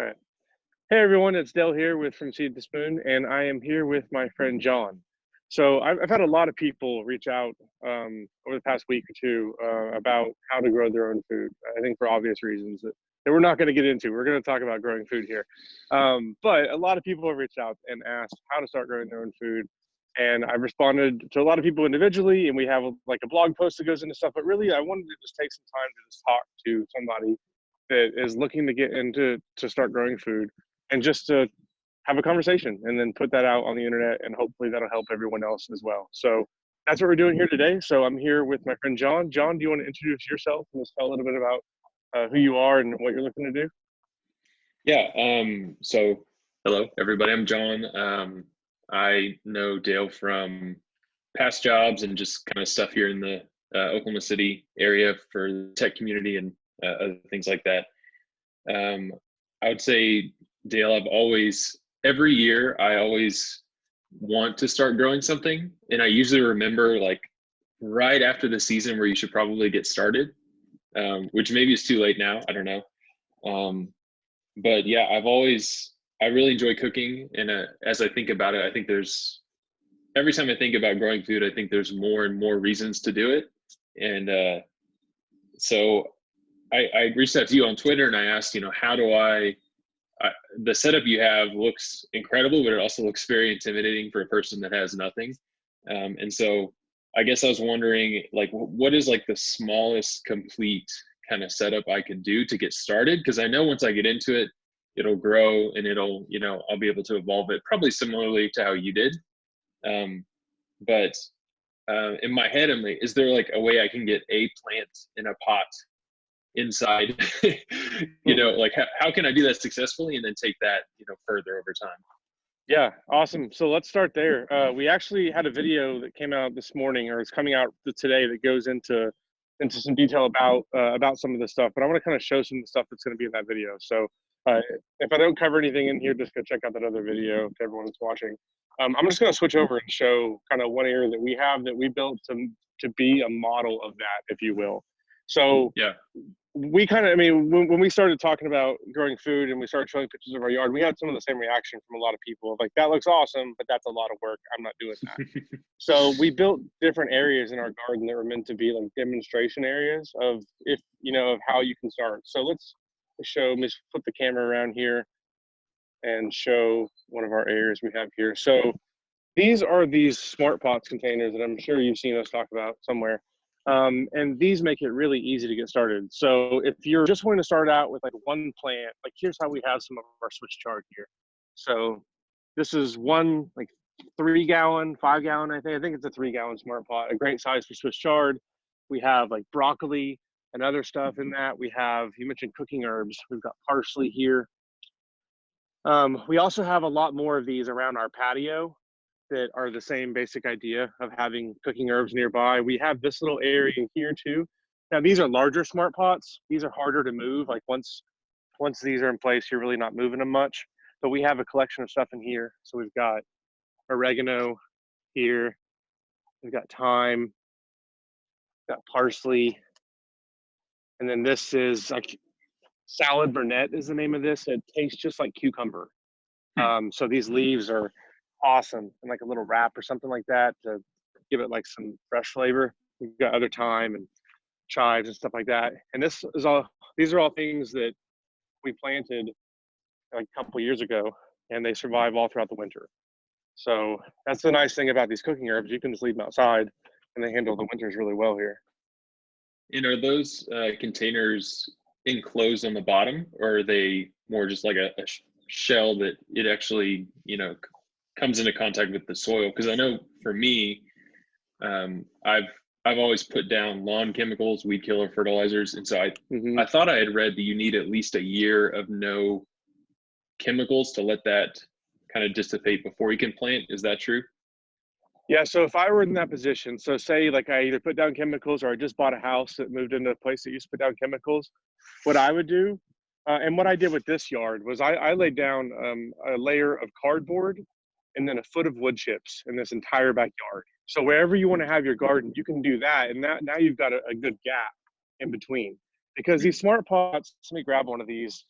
All right. Hey everyone, it's Dale here with From Seed to Spoon, and I am here with my friend John. So I've had a lot of people reach out over the past week or two about how to grow their own food. I think for obvious reasons that we're not going to get into. We're going to talk about growing food here, but a lot of people have reached out and asked how to start growing their own food, and I've responded to a lot of people individually, and we have like a blog post that goes into stuff. But really, I wanted to just take some time to just talk to somebody that is looking to get into to start growing food and just to have a conversation and then put that out on the internet, and hopefully that'll help everyone else as well. So that's what we're doing here today. So I'm here with my friend John. John, do you want to introduce yourself and just tell a little bit about who you are and what you're looking to do? Yeah. So hello, everybody. I'm John. I know Dale from past jobs and just kind of stuff here in the Oklahoma City area for the tech community and other things like that. I would say, Dale, every year, I always want to start growing something. And I usually remember like right after the season where you should probably get started, which maybe is too late now. I don't know. But yeah, I really enjoy cooking. And as I think about it, I think every time I think about growing food, I think there's more and more reasons to do it. And so I reached out to you on Twitter and I asked, how do the setup you have looks incredible, but it also looks very intimidating for a person that has nothing. And so I guess I was wondering, like, what is like the smallest complete kind of setup I could do to get started? Because I know once I get into it, it'll grow and I'll be able to evolve it probably similarly to how you did. But in my head, I'm like, is there like a way I can get a plant in a pot inside? Like how can I do that successfully and then take that, further over time? Yeah, awesome. So let's start there. We actually had a video that came out this morning, or it's coming out today, that goes into some detail about some of this stuff. But I want to kind of show some of the stuff that's going to be in that video. So if I don't cover anything in here, just go check out that other video to everyone that's watching. I'm just going to switch over and show kind of one area that we have that we built to be a model of that, if you will. So yeah. We kind of, when we started talking about growing food and we started showing pictures of our yard, we had some of the same reaction from a lot of people of like, that looks awesome, but that's a lot of work. I'm not doing that. So we built different areas in our garden that were meant to be like demonstration areas of of how you can start. So let's flip the camera around here and show one of our areas we have here. So these are these Smart Pots containers that I'm sure you've seen us talk about somewhere. And these make it really easy to get started. So if you're just wanting to start out with like one plant, like here's how we have some of our Swiss chard here. So this is one like 3 gallon, 5 gallon, I think it's a 3 gallon Smart Pot, a great size for Swiss chard. We have like broccoli and other stuff in that. You mentioned cooking herbs. We've got parsley here. We also have a lot more of these around our patio that are the same basic idea of having cooking herbs nearby. We have this little area here too. Now these are larger Smart Pots. These are harder to move. Like once these are in place, you're really not moving them much. But we have a collection of stuff in here. So we've got oregano here. We've got thyme, got parsley. And then this is like Salad Burnett is the name of this. It tastes just like cucumber. So these leaves are awesome, and like a little wrap or something like that to give it like some fresh flavor. We've got other thyme and chives and stuff like that. And these are all things that we planted like a couple years ago, and they survive all throughout the winter. So that's the nice thing about these cooking herbs. You can just leave them outside and they handle the winters really well here. And are those containers enclosed on the bottom, or are they more just like a shell that it actually, comes into contact with the soil? Because I know for me, I've always put down lawn chemicals, weed killer, fertilizers, and so I thought I had read that you need at least a year of no chemicals to let that kind of dissipate before you can plant. Is that true? Yeah, so if I were in that position, so say like I either put down chemicals or I just bought a house that moved into a place that used to put down chemicals, what I would do, and what I did with this yard was I laid down a layer of cardboard and then a foot of wood chips in this entire backyard. So wherever you want to have your garden, you can do that. And now you've got a good gap in between. Because these Smart Pots, let me grab one of these.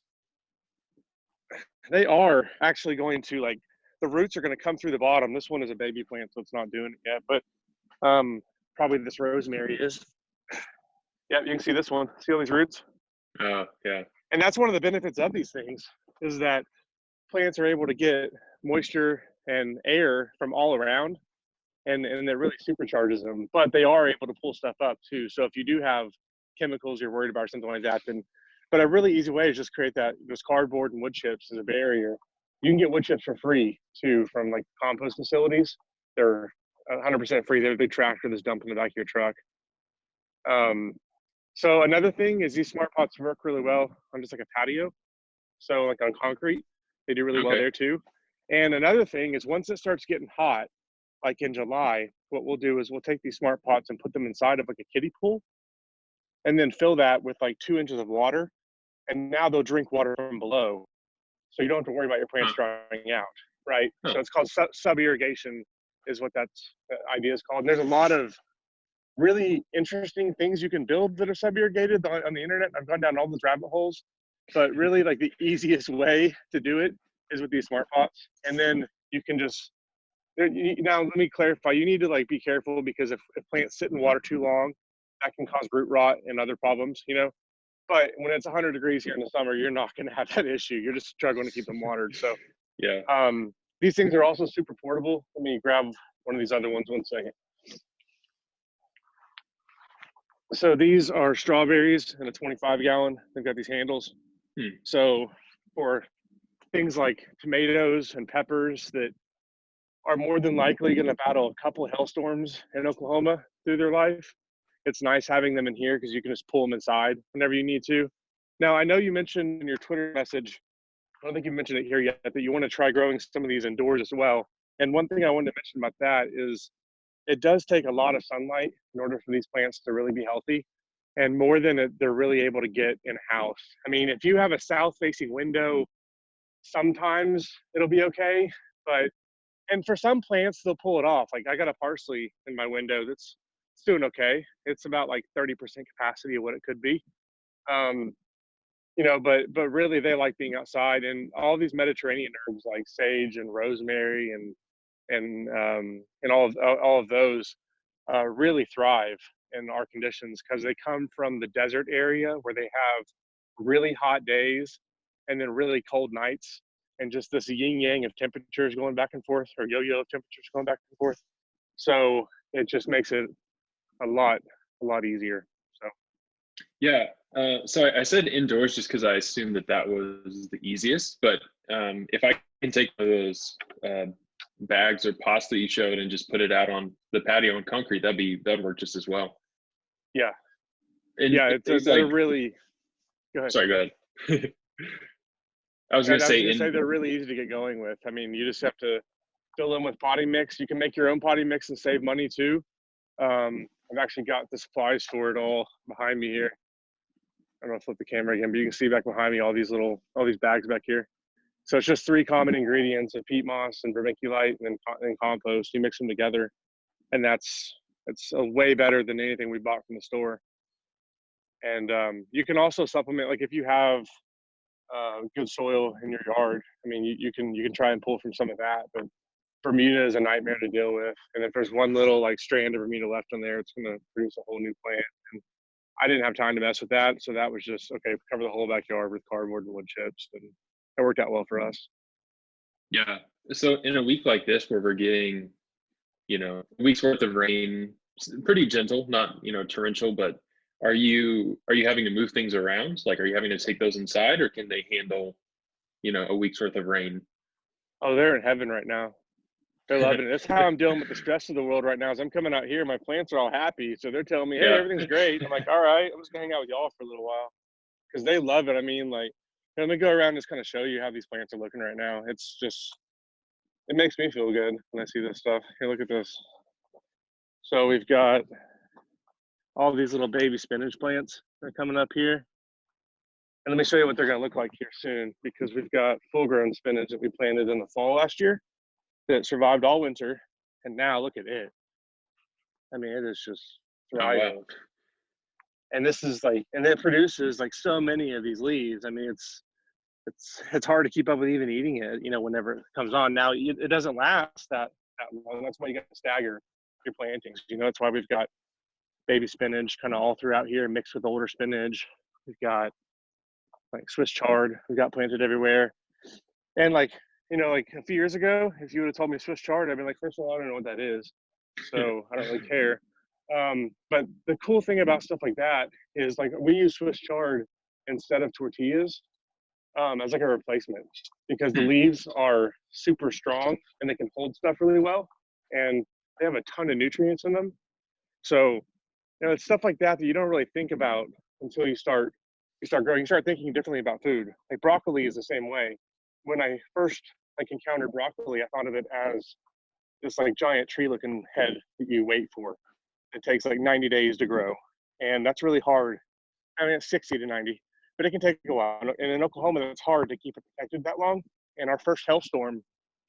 They are actually going to like the roots are going to come through the bottom. This one is a baby plant, so it's not doing it yet. But probably this rosemary is. Yeah, you can see this one. See all these roots? Oh, yeah. And that's one of the benefits of these things is that plants are able to get moisture and air from all around, and it really supercharges them. But they are able to pull stuff up too. So if you do have chemicals you're worried about or something like that, then but a really easy way is just create that those cardboard and wood chips as a barrier. You can get wood chips for free too from like compost facilities. They're 100% free. They're a big tractor that's dumped in the back of your truck. Um, so another thing is these smart pots work really well on just like a patio. So like on concrete, they do really well Okay. there too. And another thing is once it starts getting hot, like in July, what we'll do is we'll take these smart pots and put them inside of like a kiddie pool and then fill that with like 2 inches of water. And now they'll drink water from below. So you don't have to worry about your plants Huh. drying out, right? Huh. So it's called sub irrigation, is what that idea is called. And there's a lot of really interesting things you can build that are sub irrigated on the internet. I've gone down all those rabbit holes, but really, like the easiest way to do it is with these smart pots. And then you can just now let me clarify. You need to like be careful because if plants sit in water too long, that can cause root rot and other problems, you know. But when it's 100 degrees here in the summer, you're not going to have that issue. You're just struggling to keep them watered. So Yeah. these things are also super portable. Let me grab one of these other ones 1 second. So these are strawberries in a 25-gallon. They've got these handles. Hmm. So for things like tomatoes and peppers that are more than likely going to battle a couple of hailstorms in Oklahoma through their life, it's nice having them in here because you can just pull them inside whenever you need to. Now, I know you mentioned in your Twitter message, I don't think you mentioned it here yet, that you want to try growing some of these indoors as well. And one thing I wanted to mention about that is it does take a lot of sunlight in order for these plants to really be healthy, and more than they're really able to get in a house. I mean, if you have a south facing window, sometimes it'll be okay, but and for some plants they'll pull it off. Like I got a parsley in my window that's it's doing okay. It's about like 30% capacity of what it could be. Um, you know, but really they like being outside, and all these Mediterranean herbs like sage and rosemary and all of those really thrive in our conditions because they come from the desert area where they have really hot days and then really cold nights, and just this yin yang of temperatures going back and forth, or yo-yo of temperatures going back and forth. So it just makes it a lot easier. So Yeah. So I said indoors just because I assumed that that was the easiest. But if I can take those bags or pots that you showed and just put it out on the patio on concrete, that'd work just as well. yeah, And yeah, things they're like, really go ahead. sorry, go ahead. I was And gonna I was say going to say in. they're really easy to get going with. I mean, you just have to fill in with potting mix. You can make your own potting mix and save money too. I've actually got the supplies for it all behind me here. I don't know if I flip the camera again, but you can see back behind me all these bags back here. So it's just 3 common ingredients of peat moss and vermiculite and compost. You mix them together, and it's a way better than anything we bought from the store. And you can also supplement, like if you have good soil in your yard. I mean, you can try and pull from some of that, but Bermuda is a nightmare to deal with. And if there's one little like strand of Bermuda left in there, it's going to produce a whole new plant. And I didn't have time to mess with that, so that was just okay. Cover the whole backyard with cardboard and wood chips, and it worked out well for us. Yeah. So in a week like this where we're getting, a week's worth of rain, pretty gentle, not, torrential, but are you having to move things around? Like, are you having to take those inside, or can they handle, a week's worth of rain? Oh, they're in heaven right now. They're loving it. That's how I'm dealing with the stress of the world right now. Is I'm coming out here, my plants are all happy, so they're telling me, "Hey, Yeah. everything's great." I'm like, "All right, I'm just gonna hang out with y'all for a little while," because they love it. I mean, like, let me go around and just kind of show you how these plants are looking right now. It's just, it makes me feel good when I see this stuff. Here, look at this. So we've got all these little baby spinach plants that are coming up here. And let me show you what they're going to look like here soon, because we've got full grown spinach that we planted in the fall last year that survived all winter. And now look at it. I mean, it is just Oh, wow. thriving. And this is like, and it produces like so many of these leaves. I mean, it's hard to keep up with even eating it, whenever it comes on. Now it doesn't last that long. That's why you got to stagger your plantings. That's why we've got baby spinach kind of all throughout here mixed with older spinach. We've got like Swiss chard. We've got planted everywhere. And like a few years ago, if you would have told me Swiss chard, I'd be like, first of all, I don't know what that is, so I don't really care. But the cool thing about stuff like that is like we use Swiss chard instead of tortillas as like a replacement, because the leaves are super strong and they can hold stuff really well, and they have a ton of nutrients in them. So it's stuff like that that you don't really think about until you start growing. You start thinking differently about food. Like broccoli is the same way. When I first encountered broccoli, I thought of it as this like giant tree looking head that you wait for. It takes like 90 days to grow, and that's really hard. I mean, it's 60 to 90, but it can take a while. And in Oklahoma, it's hard to keep it protected that long. And our first hailstorm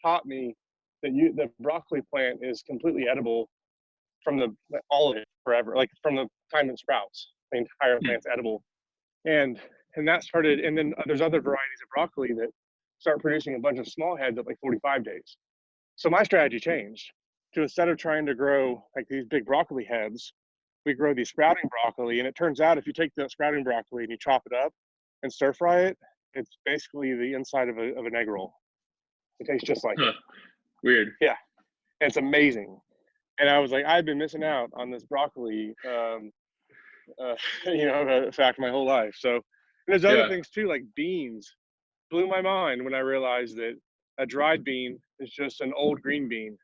taught me that the broccoli plant is completely edible from all of it forever, like from the time it sprouts. The entire plant's edible, and that started. And then there's other varieties of broccoli that start producing a bunch of small heads at like 45 days. So my strategy changed to, instead of trying to grow like these big broccoli heads, we grow these sprouting broccoli. And it turns out if you take the sprouting broccoli and you chop it up and stir fry it, it's basically the inside of an egg roll. It tastes just like it. Weird. Yeah, and it's amazing. And I was like, I've been missing out on this broccoli, fact my whole life. So there's other things too, like beans. Blew my mind when I realized that a dried bean is just an old green bean.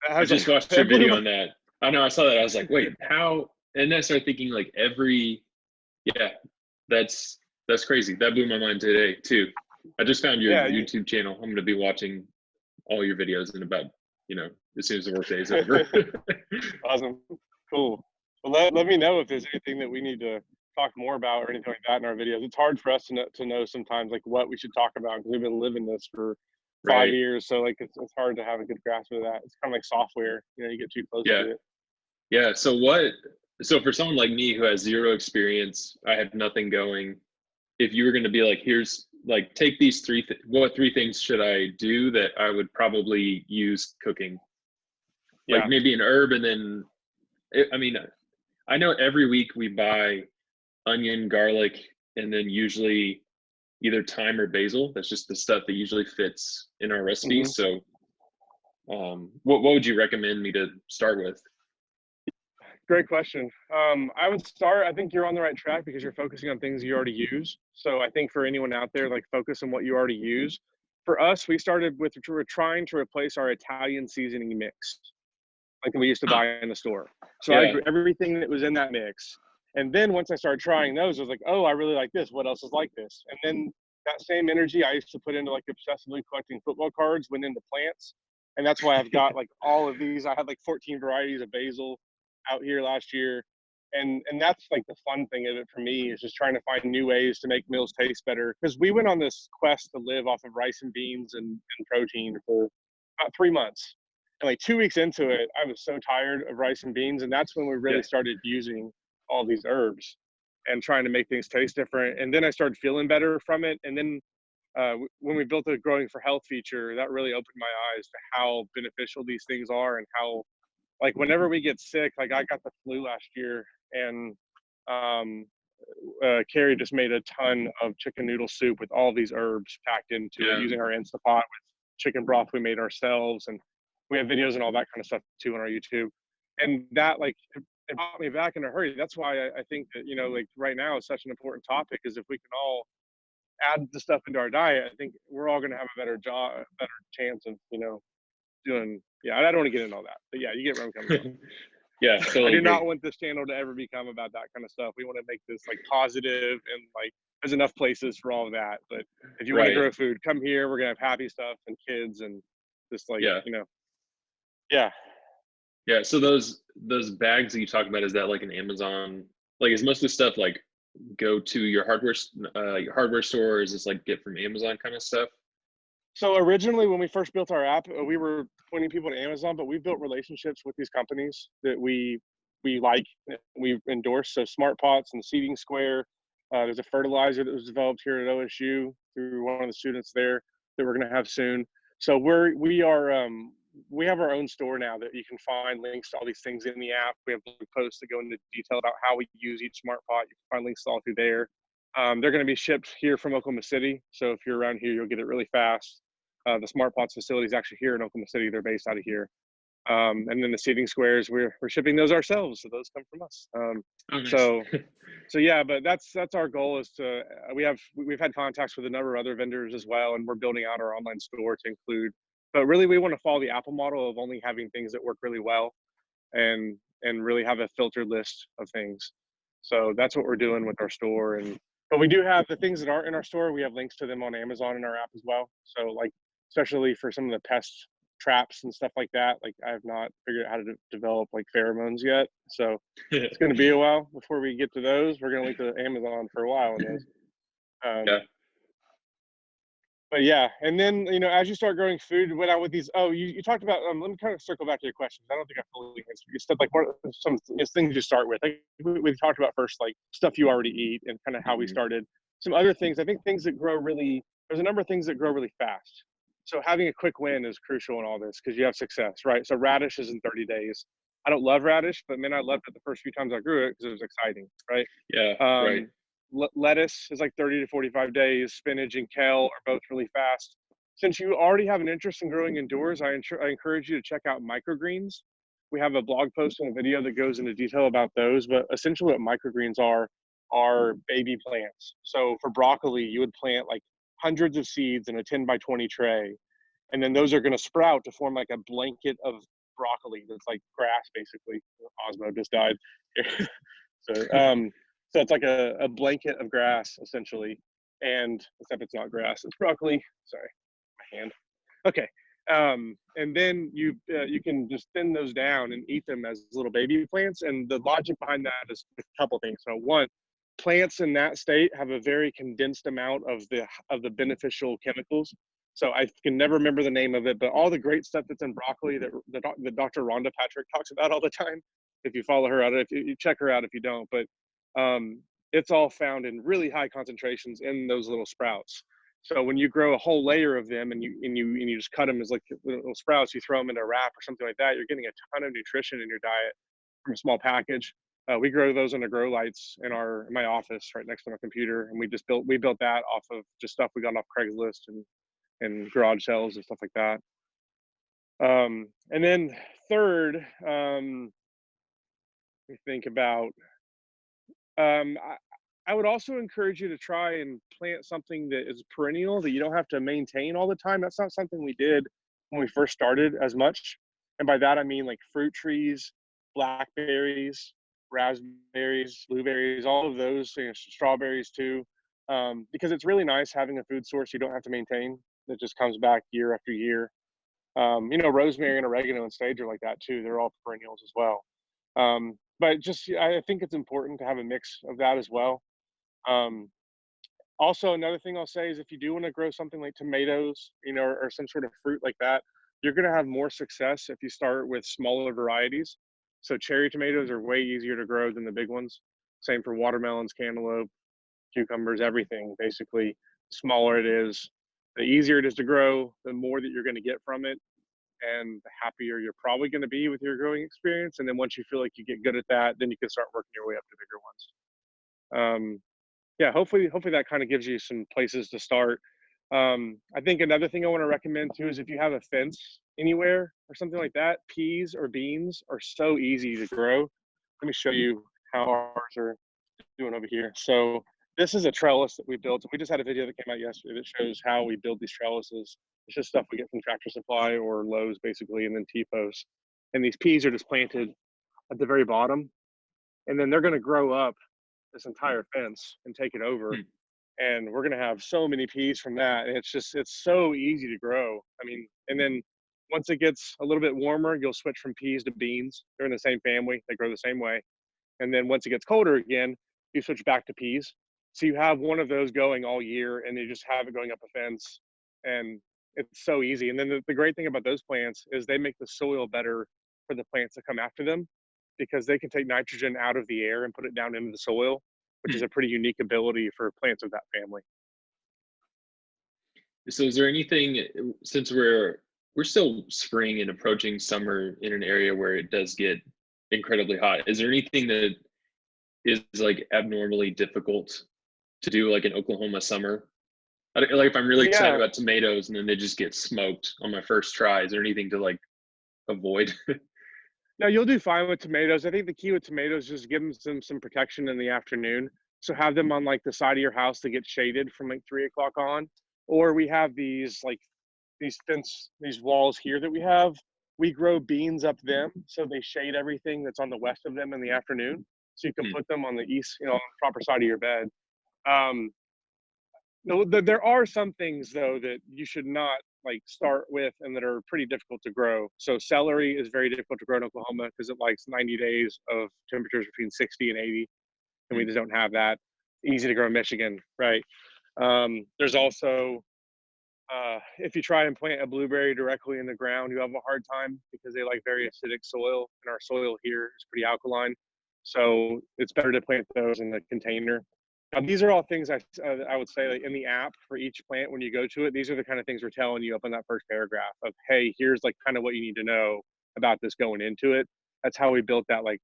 I just watched your video on that. I know, I saw that. I was like, wait, how? And then I started thinking like that's crazy. That blew my mind today too. I just found your YouTube channel. I'm going to be watching all your videos in about, as soon as the workday is over. Awesome. Cool. Well, let me know if there's anything that we need to talk more about or anything like that in our videos. It's hard for us to know sometimes like what we should talk about, because we've been living this for 5 years. So like it's hard to have a good grasp of that. It's kind of like software, you get too close to it. Yeah. So for someone like me who has zero experience, I have nothing going. If you were going to be like, here's like, take these what 3 things should I do that I would probably use cooking? Like maybe an herb, and then, I know every week we buy onion, garlic, and then usually either thyme or basil. That's just the stuff that usually fits in our recipes. So what would you recommend me to start with? Great question. I would start, I think you're on the right track because you're focusing on things you already use. So I think for anyone out there, like focus on what you already use. For us, we started with, we're trying to replace our Italian seasoning mix, like we used to buy in the store. So I grew everything that was in that mix. And then once I started trying those, I was like, oh, I really like this. What else is like this? And then that same energy I used to put into like obsessively collecting football cards went into plants. And that's why I've got like all of these. I had like 14 varieties of basil out here last year. And that's like the fun thing of it for me, is just trying to find new ways to make meals taste better. Because we went on this quest to live off of rice and beans and protein for about 3 months. And like 2 weeks into it, I was so tired of rice and beans. And that's when we really started using all these herbs and trying to make things taste different. And then I started feeling better from it. And then when we built the Growing for Health feature, that really opened my eyes to how beneficial these things are, and how, like, whenever we get sick, like I got the flu last year, and Carrie just made a ton of chicken noodle soup with all these herbs packed into it, using our Instapot with chicken broth we made ourselves. And we have videos and all that kind of stuff too on our YouTube. And that, like, it brought me back in a hurry. That's why I think that, like right now is such an important topic, is if we can all add the stuff into our diet, I think we're all going to have a better chance of, doing, I don't want to get into all that, but you get where I'm coming from. Totally. I do not want this channel to ever become about that kind of stuff. We want to make this like positive, and like there's enough places for all of that. But if you want to grow food, come here. We're going to have happy stuff and kids and just like, Yeah. So those bags that you talk about, is that like an Amazon, like is most of the stuff like go to your hardware store, or is this like get from Amazon kind of stuff? So originally when we first built our app, we were pointing people to Amazon, but we've built relationships with these companies that we like, we endorse. So Smart Pots and Seeding Square, There's a fertilizer that was developed here at OSU through one of the students there that we're going to have soon. So we have our own store now that you can find links to all these things in the app. We have posts that go into detail about how we use each smart pot. You can find links all through there. They're going to be shipped here from Oklahoma City. So if you're around here, you'll get it really fast. The Smart Pots facility is actually here in Oklahoma City. They're based out of here. And then the seating squares, we're shipping those ourselves. So those come from us. Oh, nice. So yeah, but that's our goal is to, we've had contacts with a number of other vendors as well. And we're building out our online store to include, but really we want to follow the Apple model of only having things that work really well and really have a filtered list of things. So that's what we're doing with our store. But we do have the things that aren't in our store. We have links to them on Amazon in our app as well. So like, especially for some of the pest traps and stuff like that, like I have not figured out how to develop like pheromones yet. So it's going to be a while before we get to those. We're going to link to Amazon for a while on those. Yeah. But yeah, and then as you start growing food, with these, you talked about. Let me kind of circle back to your questions. I don't think I fully answered. You said like what are some things you start with. Like we talked about first, like stuff you already eat, and kind of how we started. Some other things. I think things that grow really. There's a number of things that grow really fast. So having a quick win is crucial in all this because you have success, right? So radish is in 30 days. I don't love radish, but man, I loved it the first few times I grew it because it was exciting, right? Yeah, right. Lettuce is like 30 to 45 days. Spinach and kale are both really fast. Since you already have an interest in growing indoors, I encourage you to check out microgreens. We have a blog post and a video that goes into detail about those, but essentially what microgreens are baby plants. So for broccoli, you would plant like hundreds of seeds in a 10 by 20 tray. And then those are going to sprout to form like a blanket of broccoli that's like grass, basically. Osmo just died. So it's like a blanket of grass, essentially. And except it's not grass, it's broccoli. Sorry, my hand. Okay. And then you can just thin those down and eat them as little baby plants. And the logic behind that is a couple things. So one, plants in that state have a very condensed amount of the beneficial chemicals. So I can never remember the name of it, but all the great stuff that's in broccoli that Dr. Rhonda Patrick talks about all the time. If you follow her out, if you check her out, if you don't, but it's all found in really high concentrations in those little sprouts. So when you grow a whole layer of them and you just cut them as like little sprouts, you throw them in a wrap or something like that, you're getting a ton of nutrition in your diet from a small package. We grow those under grow lights in my office right next to my computer, and we built that off of just stuff we got off Craigslist and garage sales and stuff like that. And then third, we think about. I would also encourage you to try and plant something that is perennial that you don't have to maintain all the time. That's not something we did when we first started as much. And by that, I mean like fruit trees, blackberries, raspberries, blueberries, all of those things, strawberries too. Because it's really nice having a food source you don't have to maintain that just comes back year after year. Rosemary and oregano and sage are like that too. They're all perennials as well. But just, I think it's important to have a mix of that as well. Also, another thing I'll say is if you do want to grow something like tomatoes, or some sort of fruit like that, you're going to have more success if you start with smaller varieties. So cherry tomatoes are way easier to grow than the big ones. Same for watermelons, cantaloupe, cucumbers, everything. Basically, the smaller it is, the easier it is to grow, the more that you're going to get from it, and the happier you're probably going to be with your growing experience. And then once you feel like you get good at that, then you can start working your way up to bigger ones. Yeah, hopefully that kind of gives you some places to start. I think another thing I want to recommend too is if you have a fence anywhere or something like that, peas or beans are so easy to grow. Let me show you how ours are doing over here. So this is a trellis that we built. We just had a video that came out yesterday that shows how we build these trellises. It's just stuff we get from Tractor Supply or Lowe's basically, and then T-posts. And these peas are just planted at the very bottom. And then they're going to grow up this entire fence and take it over. And we're going to have so many peas from that. And it's so easy to grow. I mean, and then once it gets a little bit warmer, you'll switch from peas to beans. They're in the same family. They grow the same way. And then once it gets colder again, you switch back to peas. So you have one of those going all year and you just have it going up a fence. And it's so easy. And then the great thing about those plants is they make the soil better for the plants that come after them because they can take nitrogen out of the air and put it down into the soil, which is a pretty unique ability for plants of that family. So is there anything, since we're still spring and approaching summer in an area where it does get incredibly hot, is there anything that is like abnormally difficult to do like in Oklahoma summer? Like if I'm really excited Yeah, about tomatoes and then they just get smoked on my first try, is there anything to like avoid? no, you'll do fine with tomatoes. I think the key with tomatoes is just give them some protection in the afternoon. So have them on like the side of your house to get shaded from like 3 o'clock on. Or we have these like these walls here that we have. We grow beans up them, so they shade everything that's on the west of them in the afternoon. So you can Hmm. put them on the east, on the proper side of your bed. Um, no, there are some things though that you should not like start with and that are pretty difficult to grow. So celery is very difficult to grow in Oklahoma because it likes 90 days of temperatures between 60 and 80, and we Hmm. just don't have that. Easy to grow in Michigan, right? There's also if you try and plant a blueberry directly in the ground, you have a hard time because they like very acidic soil, and our soil here is pretty alkaline. So it's better to plant those in the container. Now, these are all things I would say like in the app for each plant when you go to it. These are the kind of things we're telling you up in that first paragraph of, hey, here's like kind of what you need to know about this going into it. That's how we built that like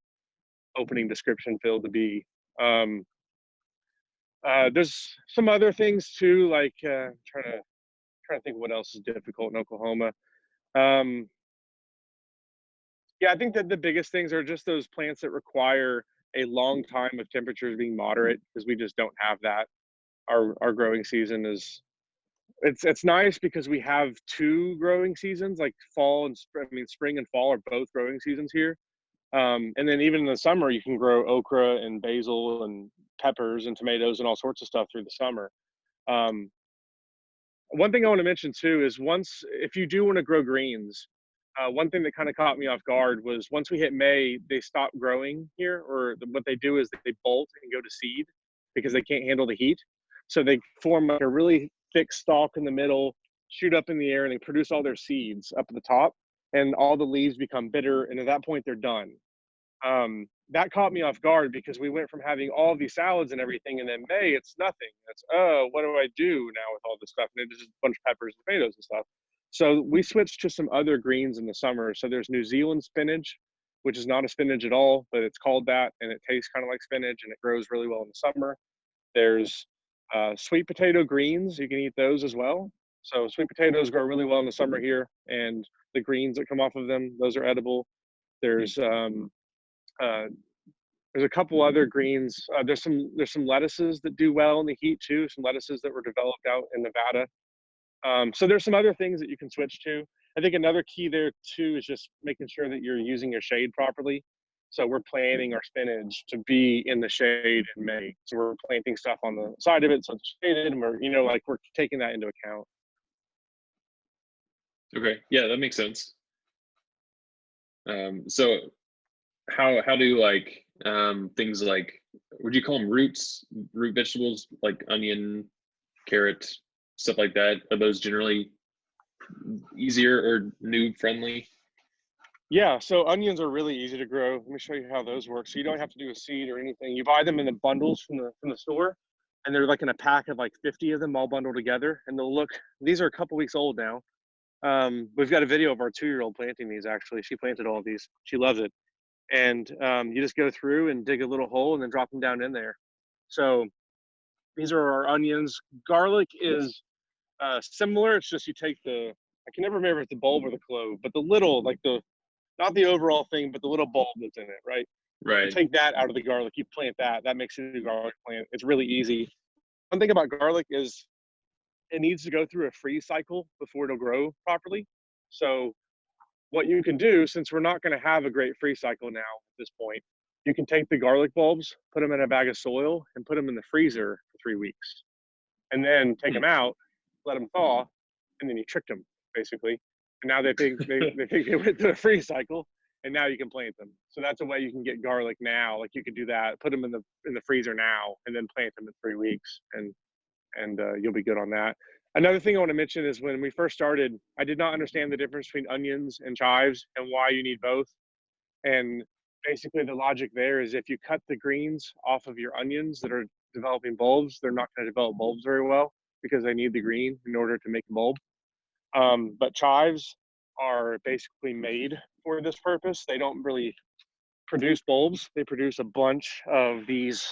opening description field to be. Um, there's some other things too, like trying to think what else is difficult in Oklahoma. Um, yeah, I think that the biggest things are just those plants that require a long time of temperatures being moderate because we just don't have that. Our growing season is it's nice because we have two growing seasons, like fall and spring. I mean, spring and fall are both growing seasons here. And then even in the summer, you can grow okra and basil and peppers and tomatoes and all sorts of stuff through the summer. Um, One thing I want to mention too is once if you do want to grow greens, one thing that kind of caught me off guard was once we hit May, they stop growing here, or what they do is they bolt and go to seed because they can't handle the heat. So they form like a really thick stalk in the middle, shoot up in the air, and they produce all their seeds up at the top, and all the leaves become bitter, and at that point they're done. That caught me off guard because we went from having all these salads and everything, and then May, it's nothing. It's, oh, what do I do now with all this stuff? And it's just a bunch of peppers and tomatoes and stuff. So we switched to some other greens in the summer. So there's New Zealand spinach, which is not a spinach at all, but it's called that, and it tastes kind of like spinach, and it grows really well in the summer. There's sweet potato greens. You can eat those as well. So sweet potatoes grow really well in the summer here, and the greens that come off of them, those are edible. Hmm. There's uh, there's a couple other greens. There's some lettuces that do well in the heat too. Some lettuces that were developed out in Nevada. So there's some other things that you can switch to. I think another key there too is just making sure that you're using your shade properly. So we're planting our spinach to be in the shade in May. So we're planting stuff on the side of it so it's shaded, and we're like we're taking that into account. Okay, yeah, that makes sense. So how do like things like, would you call them root vegetables like onion, carrot, stuff like that? Are those generally easier or noob friendly? Yeah, so onions are really easy to grow. Let me show you how those work. So you don't have to do a seed or anything. You buy them in the bundles from the store, and they're like in a pack of like 50 of them all bundled together. And they'll look. These are a couple weeks old now. We've got a video of our 2-year-old planting these. Actually, she planted all of these. She loves it. And you just go through and dig a little hole and then drop them down in there. So these are our onions. Garlic is similar. It's just you take the. I can never remember if it's the bulb or the clove, but the little, like the not the overall thing, but the little bulb that's in it, right? You Right. take that out of the garlic, you plant that. That makes a new garlic plant. It's really easy. One thing about garlic is it needs to go through a freeze cycle before it'll grow properly. So what you can do, since we're not going to have a great freeze cycle now at this point, you can take the garlic bulbs, put them in a bag of soil, and put them in the freezer for 3 weeks, and then take Hmm. them out, let them thaw, and then you tricked them basically. And now they think they went through a freeze cycle, and now you can plant them. So that's a way you can get garlic now. Like you could do that, put them in the freezer now, and then plant them in 3 weeks, and you'll be good on that. Another thing I want to mention is when we first started, I did not understand the difference between onions and chives and why you need both. And basically the logic there is if you cut the greens off of your onions that are developing bulbs, they're not going to develop bulbs very well because they need the green in order to make a bulb. But chives are basically made for this purpose. They don't really produce bulbs. They produce a bunch of these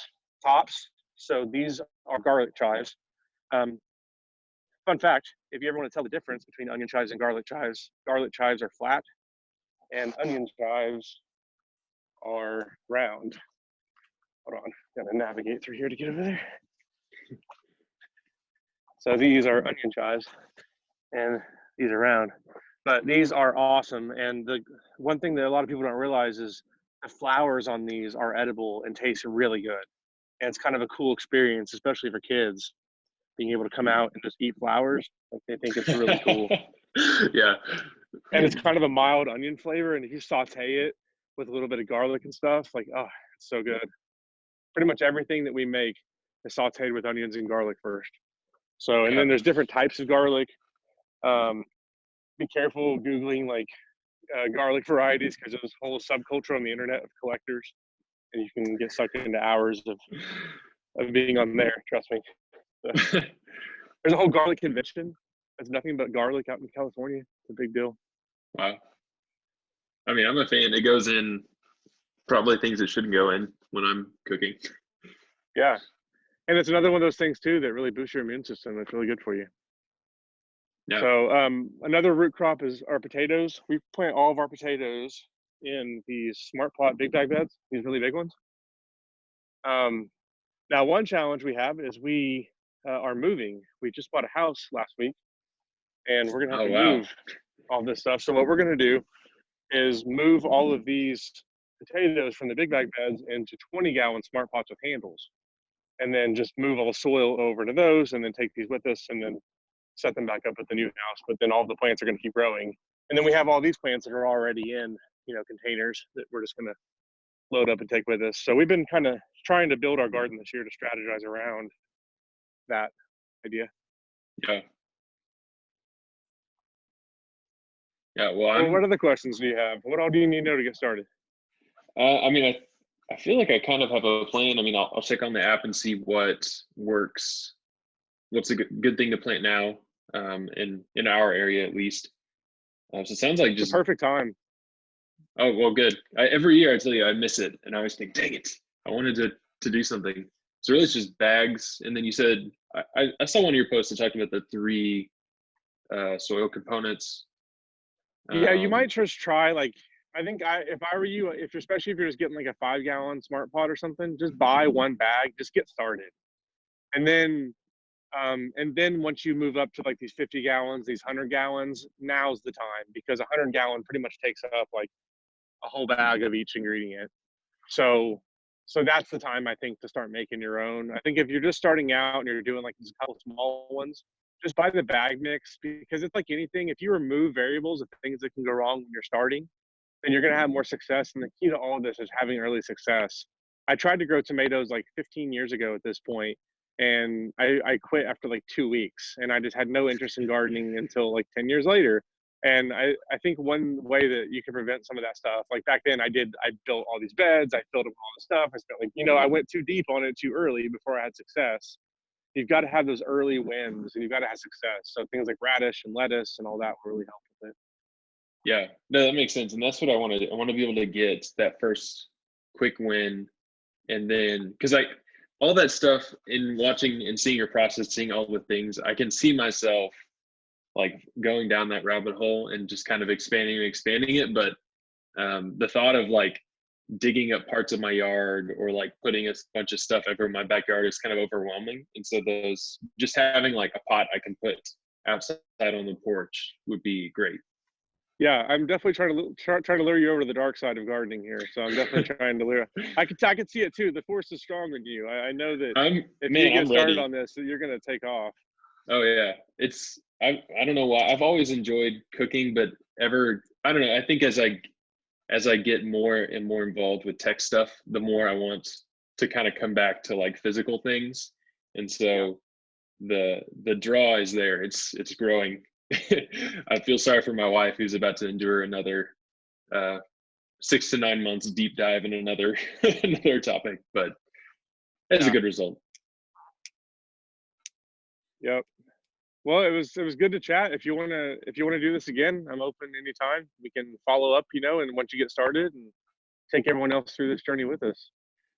tops. So these are garlic chives. Um, Fun fact, if you ever want to tell the difference between onion chives and garlic chives are flat and onion chives are round. Hold on, gotta navigate through here to get over there. So these are onion chives and these are round. But these are awesome. And the one thing that a lot of people don't realize is the flowers on these are edible and taste really good. And it's kind of a cool experience, especially for kids, being able to come out and just eat flowers. Like they think it's really cool. Yeah. And it's kind of a mild onion flavor. And if you saute it with a little bit of garlic and stuff, like, oh, it's so good. Pretty much everything that we make is sauteed with onions and garlic first. So, and Yeah. then there's different types of garlic. Be careful Googling like garlic varieties because there's a whole subculture on the internet of collectors, and you can get sucked into hours of being on there. Trust me. So, there's a whole garlic convention. There's nothing but garlic out in California. It's a big deal. Wow. I mean, I'm a fan. It goes in probably things it shouldn't go in when I'm cooking. Yeah, and it's another one of those things too that really boosts your immune system. That's really good for you. Yeah. So another root crop is our potatoes. We plant all of our potatoes in these smart plot big bag beds, these really big ones. Now, one challenge we have is we are moving. We just bought a house last week, and we're gonna have Oh, to wow. move all this stuff. So what we're gonna do is move all of these potatoes from the big bag beds into 20-gallon smart pots with handles, and then just move all the soil over to those, and then take these with us, and then set them back up at the new house. But then all the plants are going to keep growing, and then we have all these plants that are already in containers that we're just going to load up and take with us. So we've been kind of trying to build our garden this year to strategize around that idea. Yeah. Yeah. Well, What other questions do you have? What all do you need to know to get started? I mean, I feel like I kind of have a plan. I mean, I'll check on the app and see what works. What's a good thing to plant now, in our area at least. So it sounds like It's the just, perfect time. oh, well, good. Every year I tell you I miss it, and I always think, dang it, I wanted to do something. So really, it's just bags. And then you said I saw one of your posts that talked about the three soil components. Yeah, you might just try like I think if I were you, if especially if you're just getting like a 5-gallon smart pot or something, just buy one bag, just get started, and then once you move up to like these 50 gallons, these 100 gallons, now's the time because a 100-gallon pretty much takes up like a whole bag of each ingredient. So so that's the time I think to start making your own. I think if you're just starting out and you're doing like these couple small ones, just buy the bag mix because it's like anything. If you remove variables of things that can go wrong when you're starting, then you're going to have more success. And the key to all of this is having early success. I tried to grow tomatoes like 15 years ago at this point, and I quit after like 2 weeks, and I just had no interest in gardening until like 10 years later. And I think one way that you can prevent some of that stuff, like back then I built all these beds, I filled them with all this stuff. I spent like, I went too deep on it too early before I had success. You've got to have those early wins and you've got to have success. So things like radish and lettuce and all that will really help with it. Yeah, no, that makes sense, and that's what I want to. I want to be able to get that first quick win, and then because all that stuff in watching and seeing your process, seeing all the things, I can see myself like going down that rabbit hole and just kind of expanding and expanding it. But the thought of like digging up parts of my yard or like putting a bunch of stuff over my backyard is kind of overwhelming, and so those just having like a pot I can put outside on the porch would be great. Yeah, I'm definitely trying to lure you over to the dark side of gardening here. So I'm definitely trying to lure. I could see it too. The force is stronger than you. I know that if you get I'm started ready. on this, you're gonna take off. Oh yeah, I don't know why. I've always enjoyed cooking, but I don't know. I think as I get more and more involved with tech stuff, the more I want to kind of come back to like physical things, and so the draw is there. It's growing. I feel sorry for my wife who's about to endure another 6 to 9 months deep dive in another another topic, but it's a Yeah. good result. Yep. Well, it was good to chat. If you wanna do this again, I'm open anytime. We can follow up, and once you get started and take everyone else through this journey with us.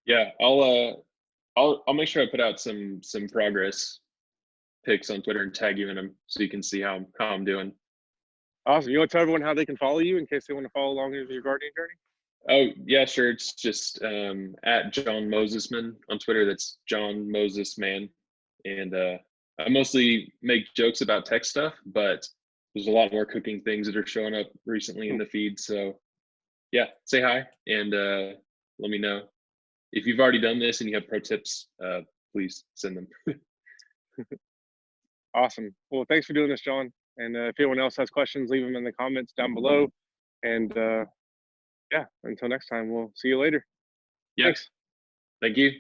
Yeah, I'll make sure I put out some progress pics on Twitter and tag you in them so you can see how I'm doing. Awesome. You want to tell everyone how they can follow you in case they want to follow along with your gardening journey? Oh yeah, sure. It's just at John Mosesman on Twitter. That's John Moses Man, and I mostly make jokes about tech stuff, but there's a lot more cooking things that are showing up recently in the feed. So yeah, say hi and let me know if you've already done this and you have pro tips. Please send them. Awesome. Well, thanks for doing this, John. And if anyone else has questions, leave them in the comments down below. And yeah, until next time, we'll see you later. Yeah, Thanks. thank you.